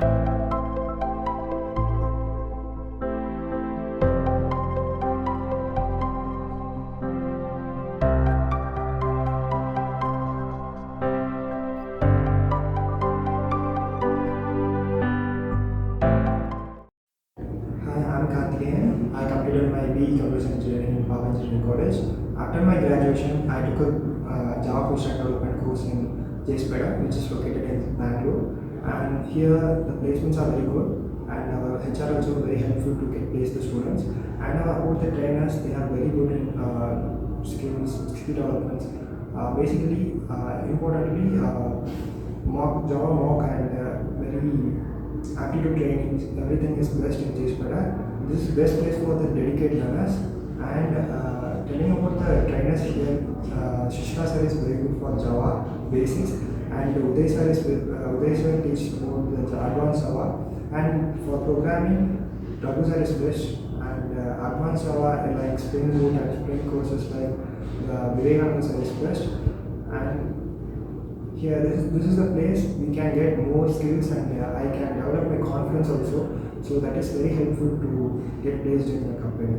Hi, I'm Karthikeyan. I completed my BE Computer Engineering in Power Engineering College. After my graduation, I took a Java full stack development course in JSpiders, which is located in Bangalore. And here the placements are very good, and our HR also very helpful to get place the students. And both the trainers, they are very good in skill developments. Importantly, Java mock and very aptitude trainings, everything is best in JSpiders. This is best place for the dedicated learners. And telling about the trainers here, Shishka sir is very good for Java basics, and Uday sir teaches about the advanced Java. And for programming, Raghu sir is best. And advanced Java like Spring Boot and Spring courses like Vivekananda sir is best. And here, this is the place we can get more skills, and I can develop my confidence also. So that is very helpful to get placed in the company.